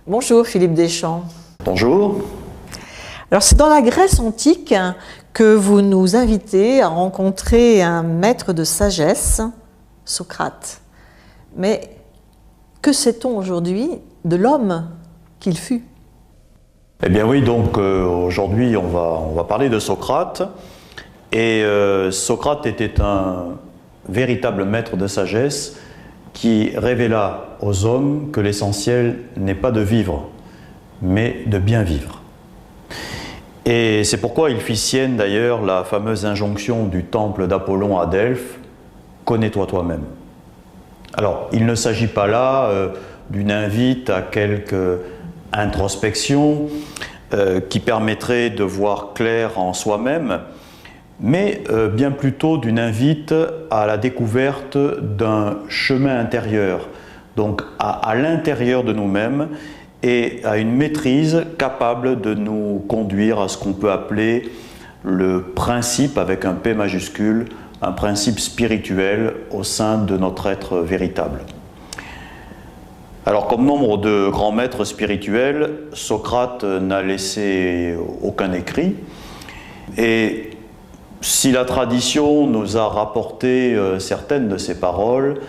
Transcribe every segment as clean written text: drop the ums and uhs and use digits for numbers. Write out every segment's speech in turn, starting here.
Bonjour Philippe Deschamps. Bonjour. Alors c'est dans la Grèce antique que vous nous invitez à rencontrer un maître de sagesse, Socrate. Mais que sait-on aujourd'hui de l'homme qu'il fut? Eh bien oui, donc aujourd'hui on va parler de Socrate. Et Socrate était un véritable maître de sagesse qui révéla aux hommes que l'essentiel n'est pas de vivre, mais de bien vivre. Et c'est pourquoi il fit sienne d'ailleurs la fameuse injonction du temple d'Apollon à Delphes, « Connais-toi toi-même ». Alors, il ne s'agit pas là d'une invite à quelque introspection qui permettrait de voir clair en soi-même, mais bien plutôt d'une invite à la découverte d'un chemin intérieur, donc à l'intérieur de nous-mêmes, et à une maîtrise capable de nous conduire à ce qu'on peut appeler le principe, avec un P majuscule, un principe spirituel au sein de notre être véritable. Alors, comme nombre de grands maîtres spirituels, Socrate n'a laissé aucun écrit, et si la tradition nous a rapporté certaines de ses paroles,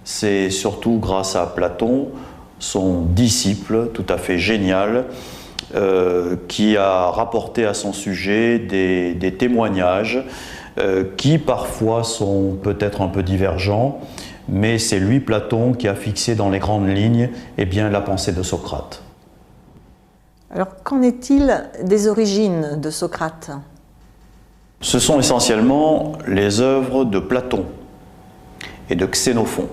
c'est surtout grâce à Platon, son disciple tout à fait génial, qui a rapporté à son sujet des témoignages qui parfois sont peut-être un peu divergents, mais c'est lui, Platon, qui a fixé dans les grandes lignes la pensée de Socrate. Alors qu'en est-il des origines de Socrate? Ce sont essentiellement les œuvres de Platon et de Xénophon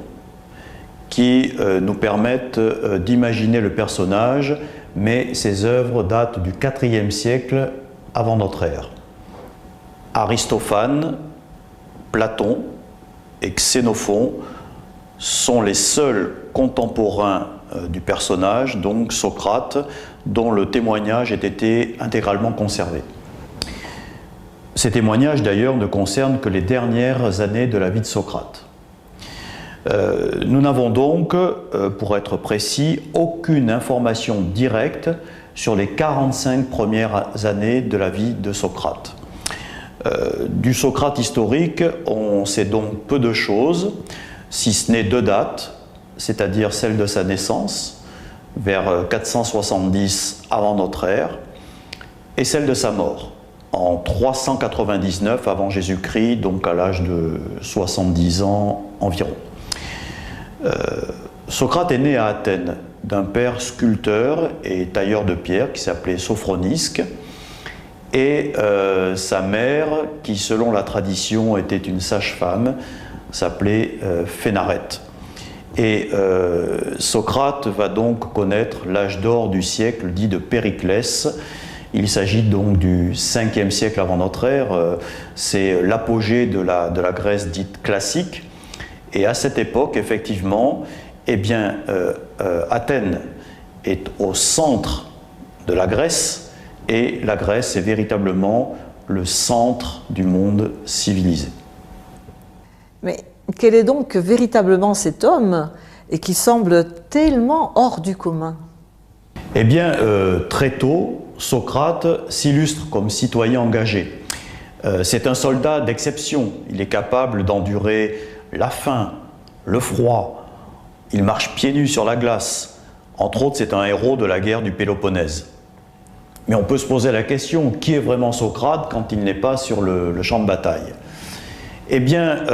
qui nous permettent d'imaginer le personnage, mais ces œuvres datent du IVe siècle avant notre ère. Aristophane, Platon et Xénophon sont les seuls contemporains du personnage, donc Socrate, dont le témoignage ait été intégralement conservé. Ces témoignages d'ailleurs ne concernent que les dernières années de la vie de Socrate. Nous n'avons donc, pour être précis, aucune information directe sur les 45 premières années de la vie de Socrate. Du Socrate historique, on sait donc peu de choses, si ce n'est deux dates, c'est-à-dire celle de sa naissance, vers 470 avant notre ère, et celle de sa mort, en 399 avant Jésus-Christ, donc à l'âge de 70 ans environ. Socrate est né à Athènes d'un père sculpteur et tailleur de pierre qui s'appelait Sophronisque, et sa mère, qui selon la tradition était une sage-femme, s'appelait Phénarète. Et Socrate va donc connaître l'âge d'or du siècle dit de Périclès. Il s'agit donc du 5e siècle avant notre ère, c'est l'apogée de la Grèce dite classique. Et à cette époque, effectivement, Athènes est au centre de la Grèce, et la Grèce est véritablement le centre du monde civilisé. Mais quel est donc véritablement cet homme et qui semble tellement hors du commun? Eh bien, très tôt, Socrate s'illustre comme citoyen engagé. C'est un soldat d'exception. Il est capable d'endurer la faim, le froid. Il marche pieds nus sur la glace. Entre autres, c'est un héros de la guerre du Péloponnèse. Mais on peut se poser la question, qui est vraiment Socrate quand il n'est pas sur le champ de bataille? Eh bien,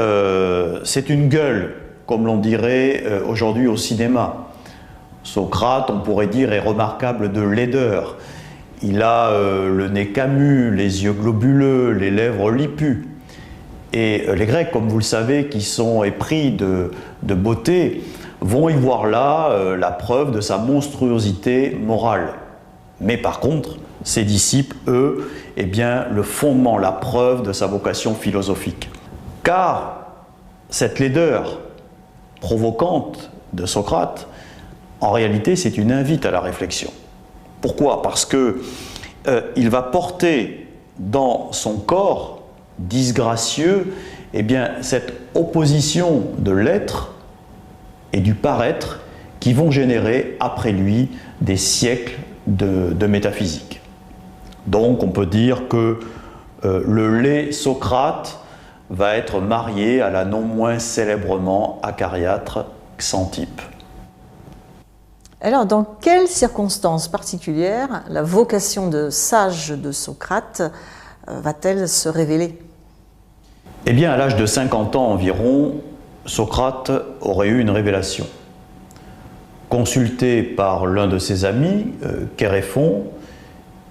c'est une gueule, comme l'on dirait aujourd'hui au cinéma. Socrate, on pourrait dire, est remarquable de laideur. Il a le nez camus, les yeux globuleux, les lèvres lippues. Et les Grecs, comme vous le savez, qui sont épris de beauté, vont y voir là la preuve de sa monstruosité morale. Mais par contre, ses disciples, eux, le fondement, la preuve de sa vocation philosophique. Car cette laideur provocante de Socrate, en réalité, c'est une invite à la réflexion. Pourquoi? Parce qu'il va porter dans son corps disgracieux cette opposition de l'être et du paraître qui vont générer après lui des siècles de métaphysique. Donc on peut dire que le laid Socrate va être marié à la non moins célèbrement acariâtre Xanthippe. Alors, dans quelles circonstances particulières la vocation de sage de Socrate va-t-elle se révéler? Eh bien, à l'âge de 50 ans environ, Socrate aurait eu une révélation. Consulté par l'un de ses amis, Chéréphon,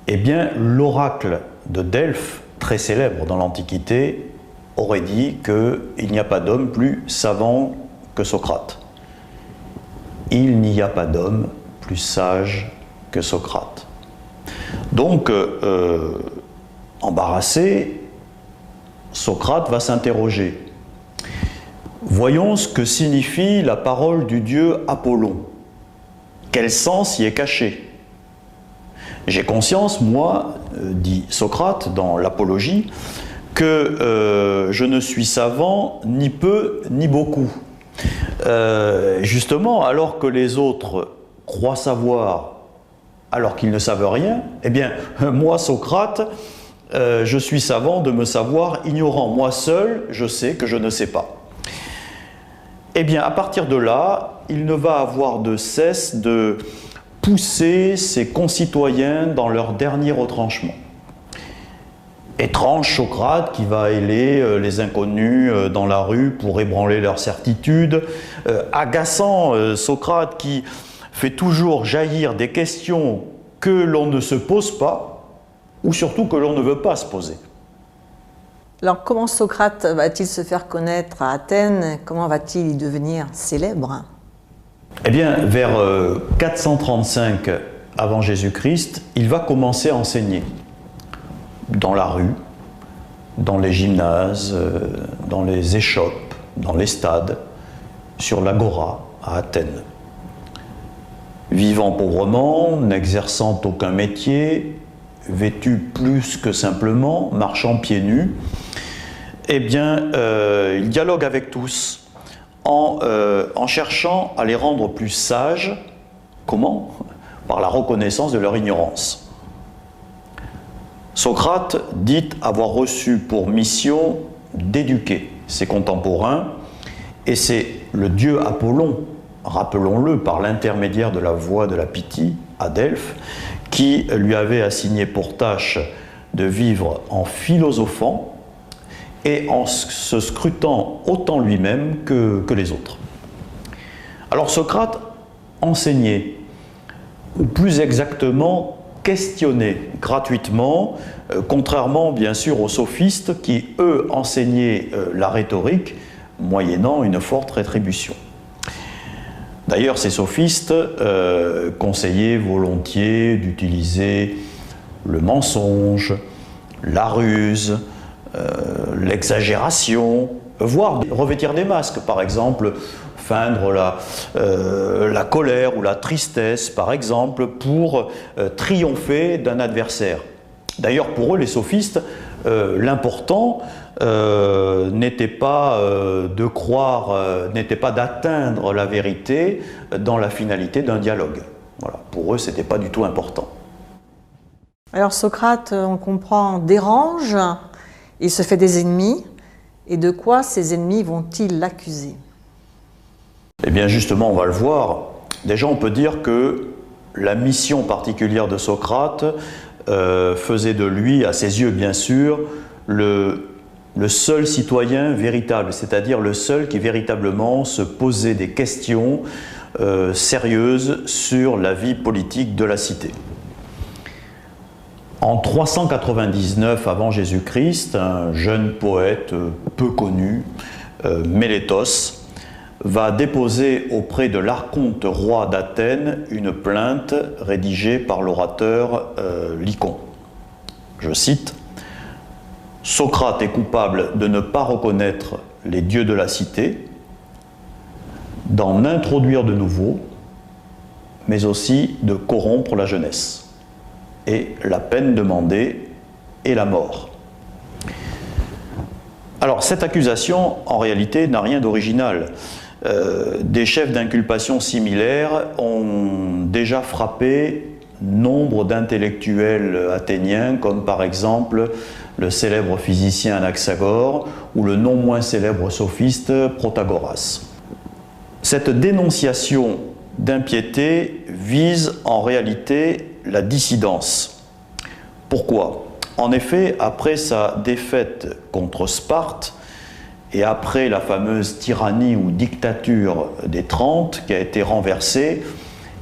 eh bien, l'oracle de Delphes, très célèbre dans l'Antiquité, aurait dit qu'il n'y a pas d'homme plus savant que Socrate. Il n'y a pas d'homme plus sage que Socrate. Donc, embarrassé, Socrate va s'interroger. Voyons ce que signifie la parole du dieu Apollon. Quel sens y est caché? J'ai conscience, moi, dit Socrate dans l'Apologie, que je ne suis savant ni peu ni beaucoup. Justement, alors que les autres croient savoir alors qu'ils ne savent rien, eh bien, moi, Socrate, je suis savant de me savoir ignorant. Moi seul, je sais que je ne sais pas. Eh bien, à partir de là, il ne va avoir de cesse de pousser ses concitoyens dans leur dernier retranchement. Étrange Socrate qui va héler les inconnus dans la rue pour ébranler leurs certitudes. Agaçant Socrate qui fait toujours jaillir des questions que l'on ne se pose pas, ou surtout que l'on ne veut pas se poser. Alors, comment Socrate va-t-il se faire connaître à Athènes? Comment va-t-il y devenir célèbre? Eh bien, vers 435 avant Jésus-Christ, il va commencer à enseigner. Dans la rue, dans les gymnases, dans les échoppes, dans les stades, sur l'agora à Athènes. Vivant pauvrement, n'exerçant aucun métier, vêtu plus que simplement, marchant pieds nus, eh bien, il dialogue avec tous en cherchant à les rendre plus sages. Comment? Par la reconnaissance de leur ignorance. Socrate dit avoir reçu pour mission d'éduquer ses contemporains, et c'est le dieu Apollon, rappelons-le, par l'intermédiaire de la voix de la Pythie à Delphes, qui lui avait assigné pour tâche de vivre en philosophant et en se scrutant autant lui-même que les autres. Alors Socrate enseignait, ou plus exactement questionnait gratuitement, contrairement bien sûr aux sophistes qui, eux, enseignaient la rhétorique moyennant une forte rétribution. D'ailleurs, ces sophistes conseillaient volontiers d'utiliser le mensonge, la ruse, l'exagération, voire revêtir des masques, par exemple, feindre la colère ou la tristesse, par exemple, pour triompher d'un adversaire. D'ailleurs, pour eux, les sophistes, l'important n'était pas de croire, n'était pas d'atteindre la vérité dans la finalité d'un dialogue. Voilà. Pour eux, ce n'était pas du tout important. Alors Socrate, on comprend, dérange, il se fait des ennemis, et de quoi ces ennemis vont-ils l'accuser? Eh bien justement, on va le voir. Déjà, on peut dire que la mission particulière de Socrate faisait de lui, à ses yeux bien sûr, le seul citoyen véritable, c'est-à-dire le seul qui véritablement se posait des questions sérieuses sur la vie politique de la cité. En 399 avant Jésus-Christ, un jeune poète peu connu, Mélétos, va déposer auprès de l'archonte roi d'Athènes une plainte rédigée par l'orateur Lycon. Je cite: « Socrate est coupable de ne pas reconnaître les dieux de la cité, d'en introduire de nouveaux, mais aussi de corrompre la jeunesse. Et la peine demandée est la mort. » Alors cette accusation, en réalité, n'a rien d'original. des chefs d'inculpation similaires ont déjà frappé nombre d'intellectuels athéniens, comme par exemple le célèbre physicien Anaxagore ou le non moins célèbre sophiste Protagoras. Cette dénonciation d'impiété vise en réalité la dissidence. Pourquoi ? En effet, après sa défaite contre Sparte et après la fameuse tyrannie ou dictature des 30 qui a été renversée,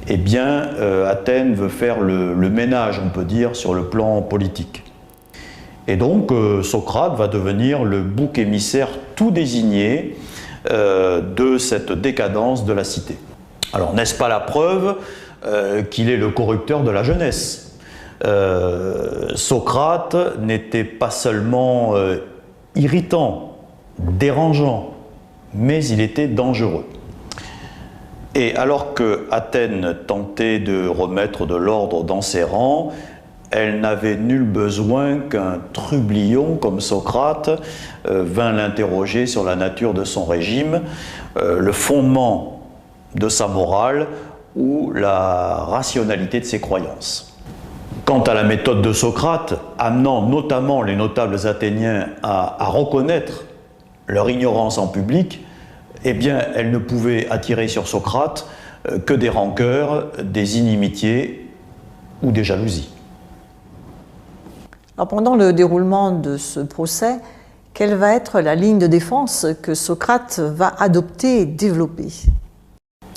eh bien, Athènes veut faire le ménage, on peut dire, sur le plan politique. Et donc, Socrate va devenir le bouc émissaire tout désigné de cette décadence de la cité. Alors, n'est-ce pas la preuve qu'il est le corrupteur de la jeunesse ? Socrate n'était pas seulement irritant, dérangeant, mais il était dangereux. Et alors que Athènes tentait de remettre de l'ordre dans ses rangs, elle n'avait nul besoin qu'un trublion comme Socrate vint l'interroger sur la nature de son régime, le fondement de sa morale ou la rationalité de ses croyances. Quant à la méthode de Socrate, amenant notamment les notables athéniens à reconnaître leur ignorance en public, eh bien, elle ne pouvait attirer sur Socrate que des rancœurs, des inimitiés ou des jalousies. Alors, pendant le déroulement de ce procès, quelle va être la ligne de défense que Socrate va adopter et développer ?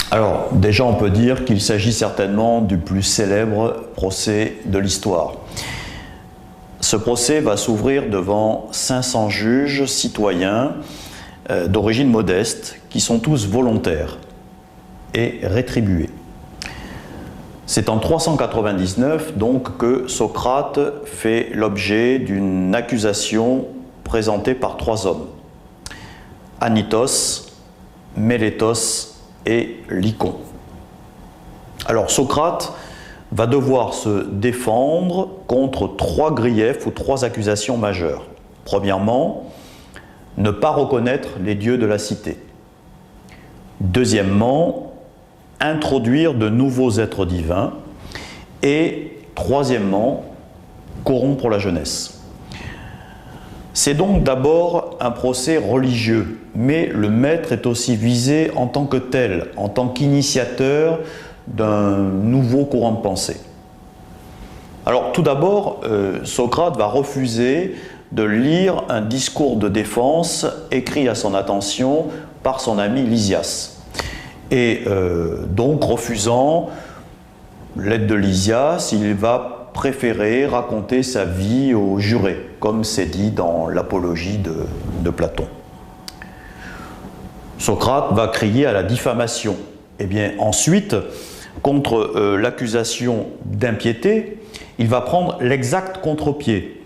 Alors, déjà, on peut dire qu'il s'agit certainement du plus célèbre procès de l'histoire. Ce procès va s'ouvrir devant 500 juges citoyens d'origine modeste, qui sont tous volontaires et rétribués. C'est en 399 donc que Socrate fait l'objet d'une accusation présentée par 3 hommes: Anytos, Mélétos et Lycon. Alors Socrate va devoir se défendre contre 3 griefs ou 3 accusations majeures. Premièrement, ne pas reconnaître les dieux de la cité. Deuxièmement, introduire de nouveaux êtres divins. Et troisièmement, corrompre la jeunesse. C'est donc d'abord un procès religieux, mais le maître est aussi visé en tant que tel, en tant qu'initiateur d'un nouveau courant de pensée. Alors tout d'abord, Socrate va refuser de lire un discours de défense écrit à son attention par son ami Lysias. Et donc, refusant l'aide de Lysias, il va préférer raconter sa vie aux jurés, comme c'est dit dans l'Apologie de Platon. Socrate va crier à la diffamation. Et bien ensuite, contre l'accusation d'impiété, il va prendre l'exact contre-pied.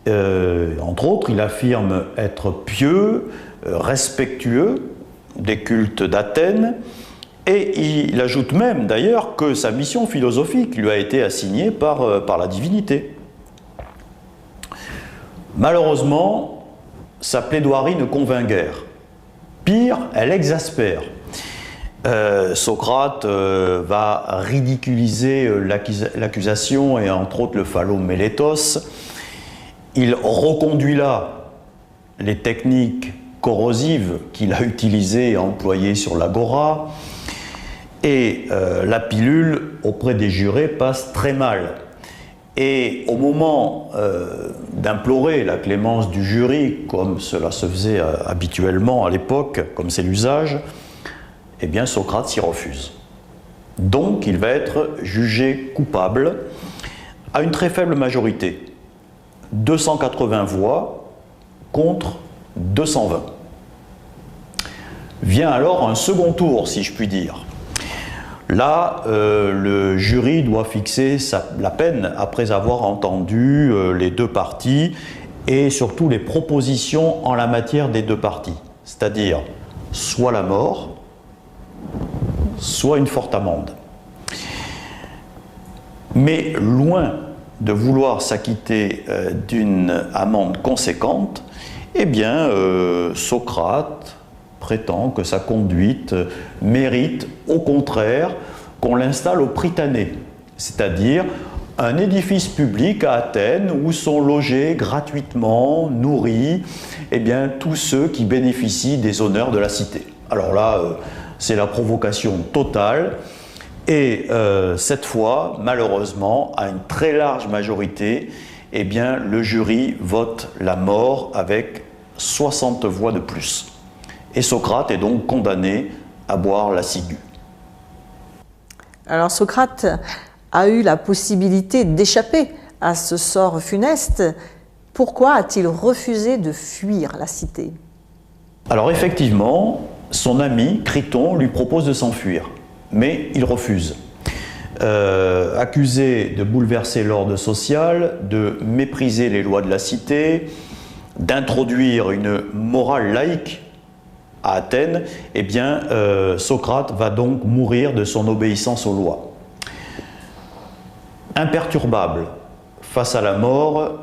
Entre autres, il affirme être pieux, respectueux des cultes d'Athènes, et il ajoute même d'ailleurs que sa mission philosophique lui a été assignée par la divinité. Malheureusement, sa plaidoirie ne convainc guère. Pire, elle exaspère. Socrate va ridiculiser l'accusation et entre autres le phallot Mélétos. Il reconduit là les techniques corrosives qu'il a utilisées et employées sur l'agora, et la pilule auprès des jurés passe très mal. Et au moment d'implorer la clémence du jury, comme cela se faisait habituellement à l'époque, comme c'est l'usage, eh bien Socrate s'y refuse. Donc il va être jugé coupable à une très faible majorité. 280 voix contre 220. Vient alors un second tour, si je puis dire. Là, le jury doit fixer la peine après avoir entendu les 2 parties et surtout les propositions en la matière des 2 parties, c'est-à-dire soit la mort, soit une forte amende. Mais loin de vouloir s'acquitter d'une amende conséquente, eh bien, Socrate prétend que sa conduite mérite au contraire qu'on l'installe au Prytanée, c'est-à-dire un édifice public à Athènes où sont logés gratuitement, nourris, tous ceux qui bénéficient des honneurs de la cité. Alors là, c'est la provocation totale. Et cette fois, malheureusement, à une très large majorité, le jury vote la mort avec 60 voix de plus. Et Socrate est donc condamné à boire la ciguë. Alors Socrate a eu la possibilité d'échapper à ce sort funeste. Pourquoi a-t-il refusé de fuir la cité? Alors effectivement, son ami Criton lui propose de s'enfuir, mais il refuse. Accusé de bouleverser l'ordre social, de mépriser les lois de la cité, d'introduire une morale laïque à Athènes, Socrate va donc mourir de son obéissance aux lois. Imperturbable face à la mort,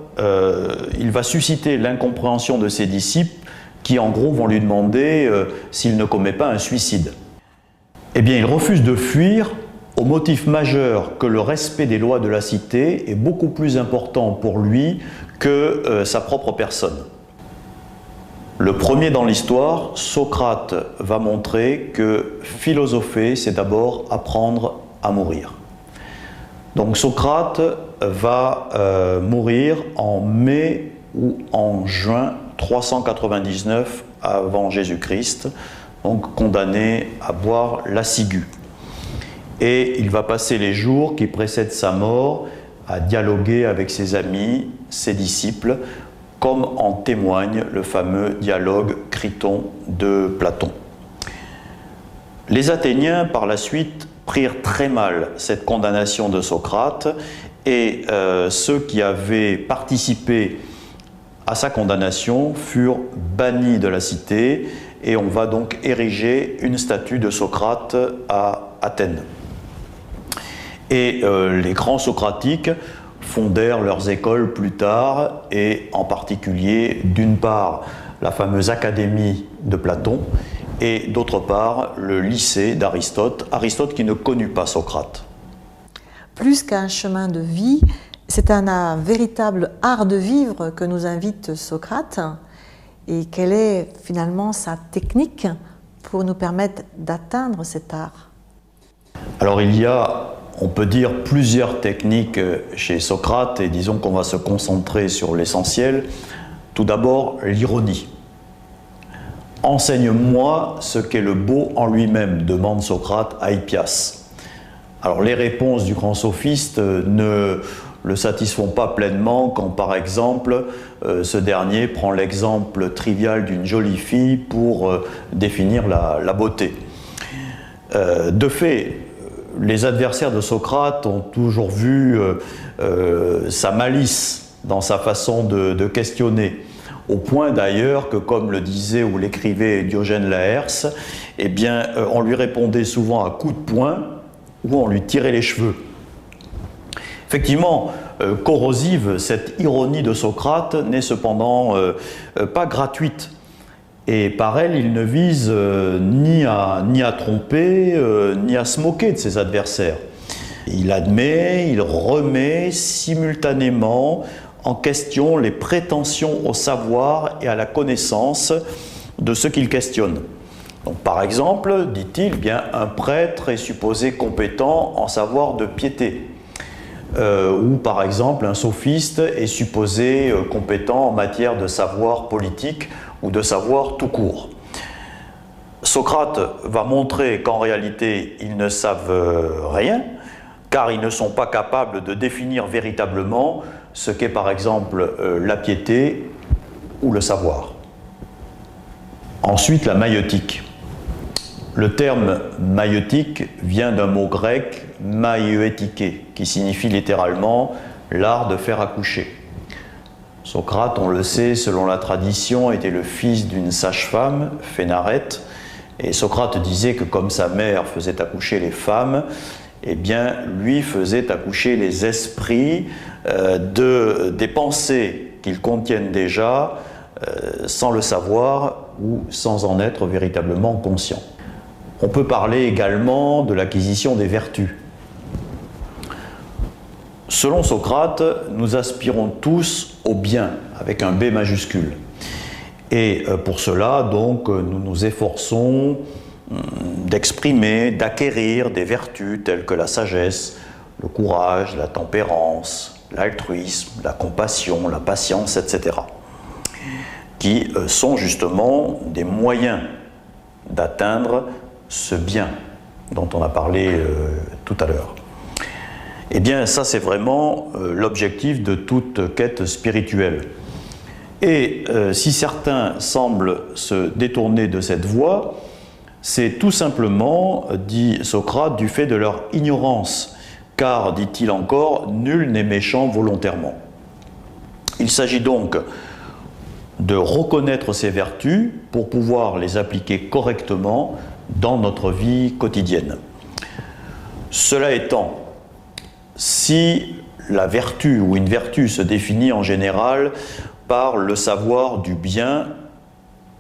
il va susciter l'incompréhension de ses disciples qui en gros vont lui demander s'il ne commet pas un suicide. Il refuse de fuir au motif majeur que le respect des lois de la cité est beaucoup plus important pour lui que sa propre personne. Le premier dans l'histoire, Socrate va montrer que philosopher, c'est d'abord apprendre à mourir. Donc Socrate va mourir en mai ou en juin 399 avant Jésus-Christ, donc condamné à boire la ciguë. Et il va passer les jours qui précèdent sa mort à dialoguer avec ses amis, ses disciples, comme en témoigne le fameux dialogue Criton de Platon. Les Athéniens, par la suite, prirent très mal cette condamnation de Socrate et ceux qui avaient participé à sa condamnation furent bannis de la cité et on va donc ériger une statue de Socrate à Athènes. Et les grands socratiques fondèrent leurs écoles plus tard, et en particulier, d'une part, la fameuse Académie de Platon, et d'autre part, le lycée d'Aristote, Aristote qui ne connut pas Socrate. Plus qu'un chemin de vie, c'est un véritable art de vivre que nous invite Socrate. Et quelle est finalement sa technique pour nous permettre d'atteindre cet art? Alors il y a, on peut dire, plusieurs techniques chez Socrate, et disons qu'on va se concentrer sur l'essentiel. Tout d'abord, l'ironie. Enseigne-moi ce qu'est le beau en lui-même, demande Socrate à Hippias. Alors les réponses du grand sophiste ne le satisfont pas pleinement quand, par exemple, ce dernier prend l'exemple trivial d'une jolie fille pour définir la beauté. De fait, les adversaires de Socrate ont toujours vu sa malice dans sa façon de questionner, au point d'ailleurs que, comme le disait ou l'écrivait Diogène Laërce, on lui répondait souvent à coups de poing ou on lui tirait les cheveux. Effectivement, corrosive, cette ironie de Socrate n'est cependant pas gratuite. Et par elle, il ne vise ni à tromper, ni à se moquer de ses adversaires. Il admet, il remet simultanément en question les prétentions au savoir et à la connaissance de ceux qu'il questionne. Donc, par exemple, dit-il, un prêtre est supposé compétent en savoir de piété. Ou par exemple, un sophiste est supposé compétent en matière de savoir politique ou de savoir tout court. Socrate va montrer qu'en réalité, ils ne savent rien, car ils ne sont pas capables de définir véritablement ce qu'est par exemple la piété ou le savoir. Ensuite, la maïeutique. Le terme maïeutique vient d'un mot grec maïeuétike, qui signifie littéralement l'art de faire accoucher. Socrate, on le sait, selon la tradition, était le fils d'une sage-femme, Phénarète, et Socrate disait que comme sa mère faisait accoucher les femmes, lui faisait accoucher les esprits des pensées qu'ils contiennent déjà sans le savoir ou sans en être véritablement conscient. On peut parler également de l'acquisition des vertus. Selon Socrate, nous aspirons tous au bien, avec un B majuscule. Et pour cela, donc, nous nous efforçons d'exprimer, d'acquérir des vertus telles que la sagesse, le courage, la tempérance, l'altruisme, la compassion, la patience, etc., qui sont justement des moyens d'atteindre ce bien dont on a parlé tout à l'heure. Eh bien, ça, c'est vraiment l'objectif de toute quête spirituelle. Et si certains semblent se détourner de cette voie, c'est tout simplement, dit Socrate, du fait de leur ignorance, car, dit-il encore, nul n'est méchant volontairement. Il s'agit donc de reconnaître ces vertus pour pouvoir les appliquer correctement dans notre vie quotidienne. Cela étant, si la vertu ou une vertu se définit en général par le savoir du bien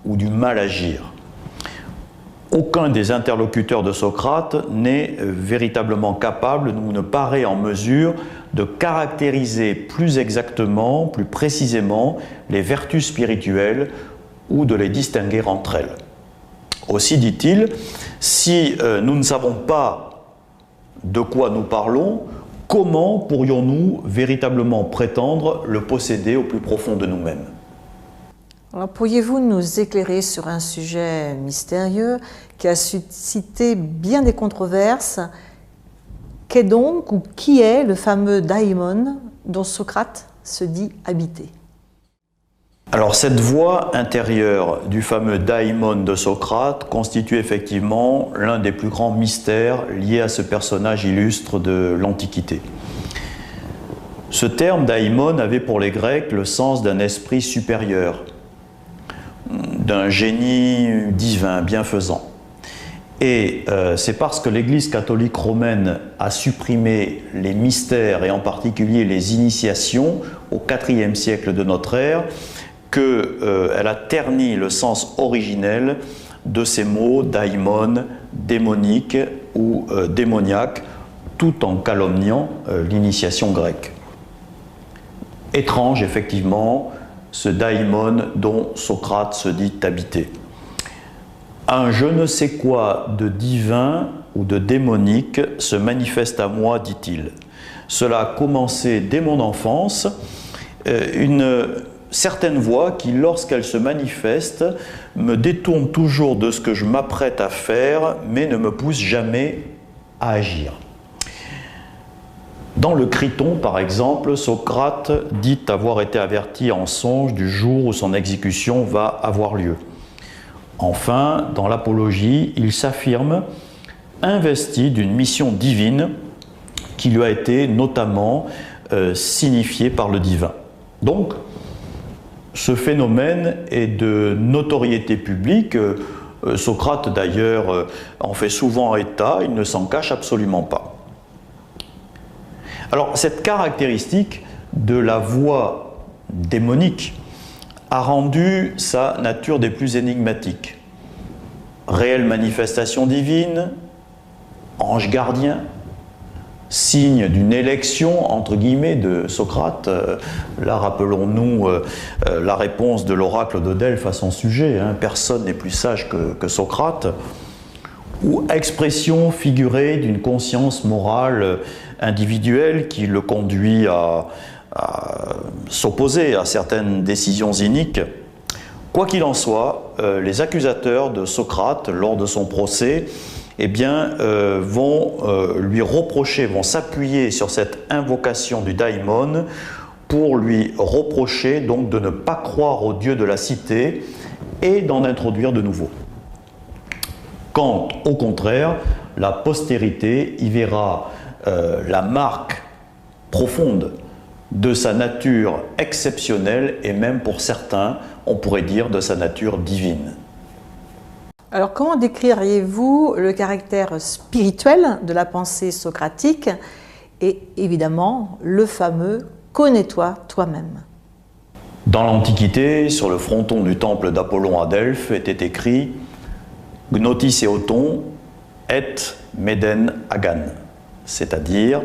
ou du mal agir, aucun des interlocuteurs de Socrate n'est véritablement capable ou ne paraît en mesure de caractériser plus exactement, plus précisément les vertus spirituelles ou de les distinguer entre elles. Aussi, dit-il, si nous ne savons pas de quoi nous parlons, comment pourrions-nous véritablement prétendre le posséder au plus profond de nous-mêmes ? Alors, pourriez-vous nous éclairer sur un sujet mystérieux qui a suscité bien des controverses? Qu'est donc ou qui est le fameux daimon dont Socrate se dit habiter? Alors, cette voie intérieure du fameux daimon de Socrate constitue effectivement l'un des plus grands mystères liés à ce personnage illustre de l'Antiquité. Ce terme daimon avait pour les Grecs le sens d'un esprit supérieur, d'un génie divin, bienfaisant. Et c'est parce que l'Église catholique romaine a supprimé les mystères et en particulier les initiations au IVe siècle de notre ère qu'elle a terni le sens originel de ces mots daimon, démonique ou démoniaque, tout en calomniant l'initiation grecque. Étrange, effectivement, ce daimon dont Socrate se dit habiter. Un je ne sais quoi de divin ou de démonique se manifeste à moi, dit-il. Cela a commencé dès mon enfance, une certaine voix qui, lorsqu'elle se manifeste, me détourne toujours de ce que je m'apprête à faire, mais ne me pousse jamais à agir. Dans le Criton, par exemple, Socrate dit avoir été averti en songe du jour où son exécution va avoir lieu. Enfin, dans l'Apologie, il s'affirme investi d'une mission divine qui lui a été notamment signifiée par le divin. Donc, ce phénomène est de notoriété publique. Socrate, d'ailleurs, en fait souvent état, il ne s'en cache absolument pas. Alors, cette caractéristique de la voix démonique a rendu sa nature des plus énigmatiques. Réelle manifestation divine, ange gardien, signe d'une élection, entre guillemets, de Socrate. Là, rappelons-nous la réponse de l'oracle de Delphes à son sujet, hein, personne n'est plus sage que Socrate. Ou expression figurée d'une conscience morale individuelle qui le conduit à s'opposer à certaines décisions iniques. Quoi qu'il en soit, les accusateurs de Socrate, lors de son procès, eh bien, vont lui reprocher, vont s'appuyer sur cette invocation du daimon pour lui reprocher donc de ne pas croire au dieu de la cité et d'en introduire de nouveaux. Quand, au contraire, la postérité y verra la marque profonde de sa nature exceptionnelle et même pour certains, on pourrait dire de sa nature divine. Alors comment décririez-vous le caractère spirituel de la pensée socratique et évidemment le fameux « connais-toi toi-même » ? Dans l'Antiquité, sur le fronton du temple d'Apollon à Delphes, était écrit « Gnotis eoton et meden agan », c'est-à-dire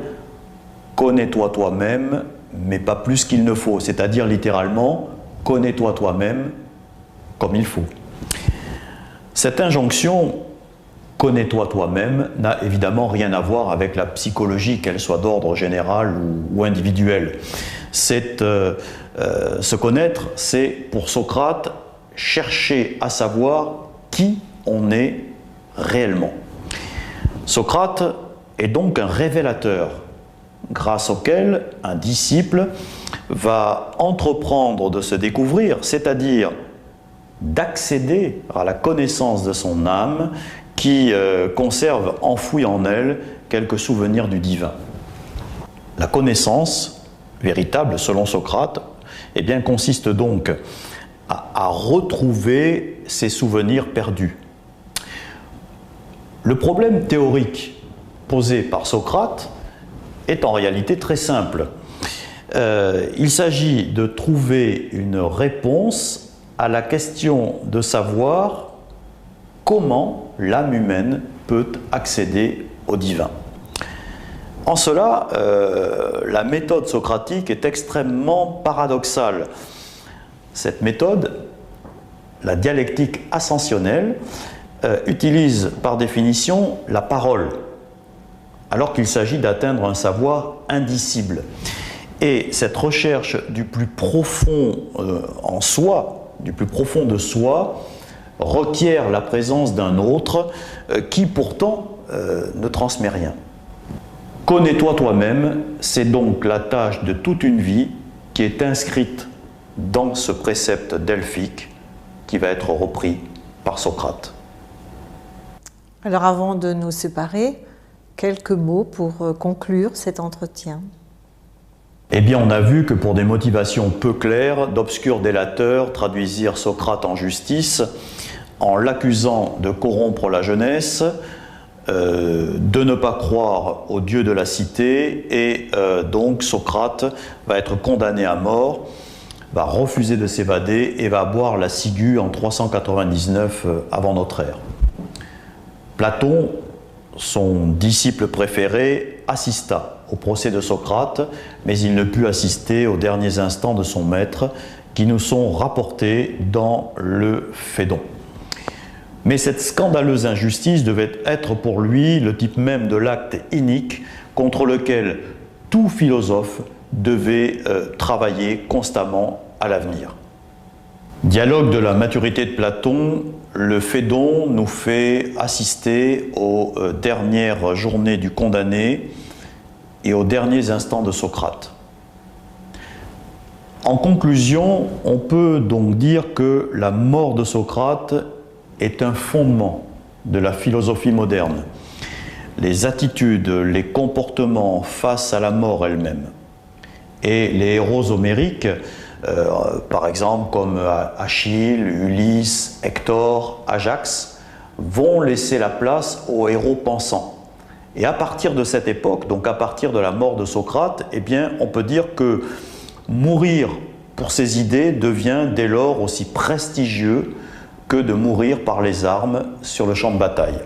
« Connais-toi toi-même, mais pas plus qu'il ne faut », c'est-à-dire littéralement « Connais-toi toi-même comme il faut ». Cette injonction « Connais-toi toi-même » n'a évidemment rien à voir avec la psychologie, qu'elle soit d'ordre général ou individuel. Se connaître, c'est pour Socrate chercher à savoir qui on est réellement. Socrate est donc un révélateur grâce auquel un disciple va entreprendre de se découvrir, c'est-à-dire d'accéder à la connaissance de son âme qui conserve enfoui en elle quelques souvenirs du divin. La connaissance véritable, selon Socrate, eh bien, consiste donc à retrouver ses souvenirs perdus. Le problème théorique posé par Socrate est en réalité très simple. Il s'agit de trouver une réponse à la question de savoir comment l'âme humaine peut accéder au divin. En cela, la méthode socratique est extrêmement paradoxale. Cette méthode, la dialectique ascensionnelle, utilise par définition la parole, alors qu'il s'agit d'atteindre un savoir indicible. Et cette recherche du plus profond en soi, du plus profond de soi, requiert la présence d'un autre qui pourtant ne transmet rien. Connais-toi toi-même, c'est donc la tâche de toute une vie qui est inscrite dans ce précepte delphique qui va être repris par Socrate. Alors avant de nous séparer, quelques mots pour conclure cet entretien. Eh bien, on a vu que pour des motivations peu claires, d'obscurs délateurs traduisirent Socrate en justice en l'accusant de corrompre la jeunesse, de ne pas croire au dieu de la cité, et donc Socrate va être condamné à mort, va refuser de s'évader et va boire la ciguë en 399 avant notre ère. Platon, son disciple préféré, assista au procès de Socrate, mais il ne put assister aux derniers instants de son maître qui nous sont rapportés dans le Phédon. Mais cette scandaleuse injustice devait être pour lui le type même de l'acte inique contre lequel tout philosophe devait travailler constamment à l'avenir. Dialogue de la maturité de Platon, le Phédon nous fait assister aux dernières journées du condamné et aux derniers instants de Socrate. En conclusion, on peut donc dire que la mort de Socrate est un fondement de la philosophie moderne. Les attitudes, les comportements face à la mort elle-même. Et les héros homériques, par exemple comme Achille, Ulysse, Hector, Ajax, vont laisser la place aux héros pensants. Et à partir de cette époque, donc à partir de la mort de Socrate, eh bien, on peut dire que mourir pour ses idées devient dès lors aussi prestigieux que de mourir par les armes sur le champ de bataille.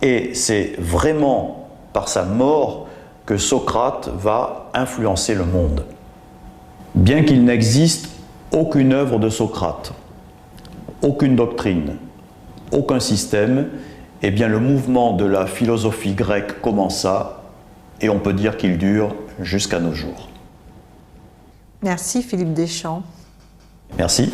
Et c'est vraiment par sa mort que Socrate va influencer le monde. Bien qu'il n'existe aucune œuvre de Socrate, aucune doctrine, aucun système, eh bien le mouvement de la philosophie grecque commença et on peut dire qu'il dure jusqu'à nos jours. Merci Philippe Deschamps. Merci.